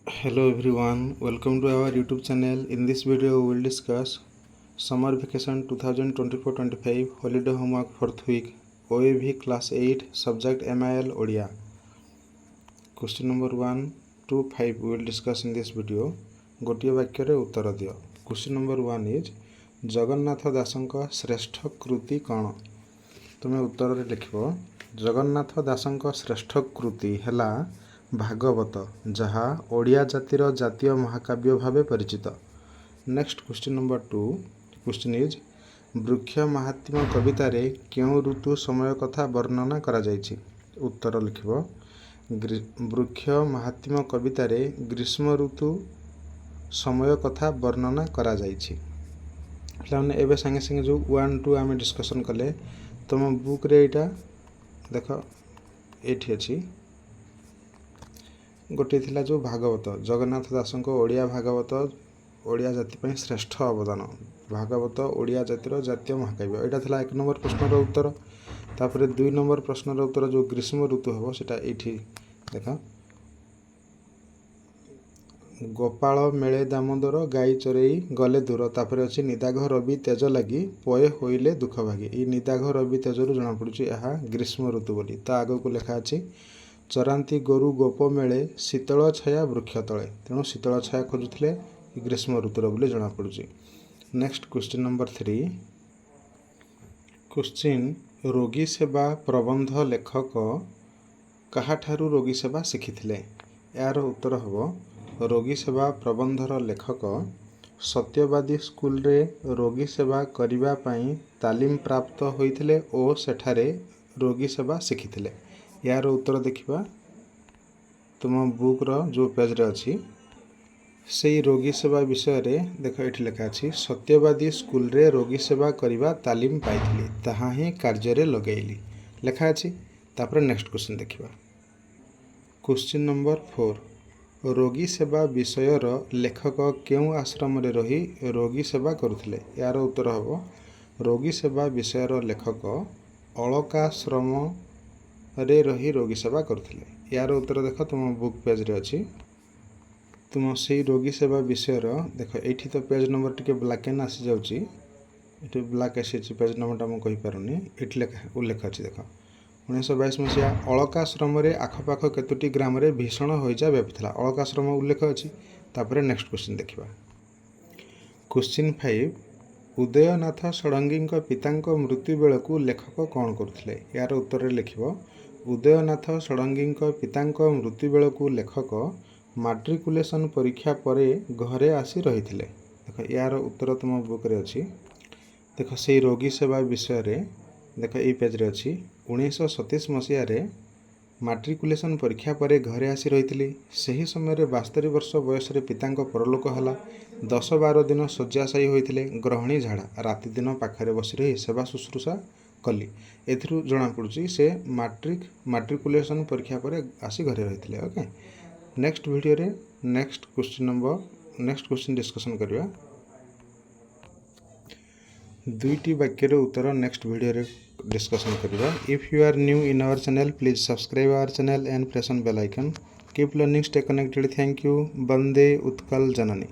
Hello everyone, welcome to our YouTube channel. In this video we will discuss Summer Vacation 2024-25 Holiday Homework 4th week OAV Class 8 Subject MIL Odia. Question number 1 to 5 we will discuss in this video. गोटिए वाक्य रे उत्तर दियो. Question number 1 is Jagannath दासंक श्रेष्ठ कृति कौन? तुम्हें उत्तर रे लिखिबो जगन्नाथ दासंक श्रेष्ठ कृति हैला भागवत जहाँ ओडिया जातिर जातीय महाकाव्य भावे परिचित. Next question number 2 question is वृक्ष महात्म्य कवितारे क्यों ऋतु समय कथा वर्णना करा जायछि? उत्तर लिखिबो वृक्ष महात्म्य कवितारे ग्रीष्म ऋतु समय कथा वर्णना करा जायछि. पिलाने एबे संगे संगे जो 1 2 आमे डिस्कशन कले तुम बुक रे एटा देख एठी अछि गोटे थिला जो भागवत जगन्नाथ दासंक ओडिया भागवत ओडिया जाति पई श्रेष्ठ अवदान भागवत ओडिया जातिर जातीय महाकाव्य एटा थिला 1 नंबर प्रश्न रो उत्तर. तापरे 2 नंबर प्रश्न रो उत्तर जो ग्रीष्म ऋतु हबो सेटा एठी देखा गोपाल मेले दामोदर गाई चरेई गले दूर. तापरे अछि निदाघ रवि तेज लागि पय होइले दुख भागी. ई निदाघ रवि तेज रु जणा पडुची एहा ग्रीष्म ऋतु बोली. ता आगो को लेखा अछि चरांती गोरु गोप मेले शीतल छाया वृक्ष तले. तेणु शीतल छाया खोजुले ग्रीष्म ऋतुर बोली जना पड़ुची. नेक्स्ट क्वेश्चन नंबर 3 क्वेश्चन रोगी सेवा प्रबंध लेखक काहाठारू रोगी सेवा शिखिथिले? यार उत्तर हबो रोगी सेवा प्रबंधर लेखक सत्यवादी स्कूल रे रोगी सेवा करिबा पई तालीम प्राप्त होइथिले ओ सेठारे रोगी सेवा शिखिथिले. यार उत्तर देखिबा तुम बुक रो जो पेज रे अछि सेई रोगी सेवा विषय रे देख एठी लिखा अछि सत्यवादी स्कूल रे रोगी सेवा करिबा तालीम पाइथिली ताहा ही कार्य रे लगेइली लिखा अछि. तापर नेक्स्ट क्वेश्चन देखिबा क्वेश्चन नंबर 4 रोगी सेवा विषय रो लेखक केउ आश्रम रे रही रोगी सेवा करुथिले? यार उत्तर हबो रोगी सेवा विषय रो लेखक अलकाश्रम रे रही रोगी सेवा करुथिले. यार उत्तर देख तुम बुक पेज रे अछि तुम से रोगी सेवा विषय रो देख एठी तो पेज नंबर टिके ब्लैक एन आसी जाउची एठी ब्लैक आसी पेज नंबर टा म कहि पारुनी एठी लेखा उल्लेख अछि देख 1922 मसिया अलकाश्रम रे आखपाख केतुटी ग्राम रे भीषण होइजा व्यापिथिला. अलकाश्रम उल्लेख अछि. तापरे नेक्स्ट क्वेश्चन देखिबा क्वेश्चन 5 उदयनाथ षडंगी पितांक मृत्यु बेलकू लेखक कौन करुथिले? यार उत्तर रे लिखिबो उदयनाथ षडंगी पितांक मृत्यु बेलकू लेखक मैट्रिकुलेशन परीक्षा परे घरे आसी रहिथिले. देख यार उत्तर तुम बुक रे अछि देख से रोगी सेवा विषय रे देख ए पेज रे अछि 1927 मसिया रे मैट्रिकुलेशन परीक्षा परे घरे आसी रहिथिली. सही समय रे 72 वर्ष बयस रे पितांक परलोक हला. 10-12 दिन शଯ୍याशायी होइथिले. ग्रहणी झाड़ा राति दिन पाखरे बसी रही सेवा शुश्रूषा कली. एथिरु जणा पडुची से मैट्रिकुलेशन परीक्षा परे आसी घरे रहिथिले. ओके नेक्स्ट वीडियो रे नेक्स्ट क्वेश्चन डिस्कशन करिया दुईटी वाक्य रे उत्तर नेक्स्ट वीडियो रे डिस्कशन करिया. If you are new in our channel please subscribe our channel and press on bell icon. Keep learning, stay connected. Thank you. Bande Utkala Janani.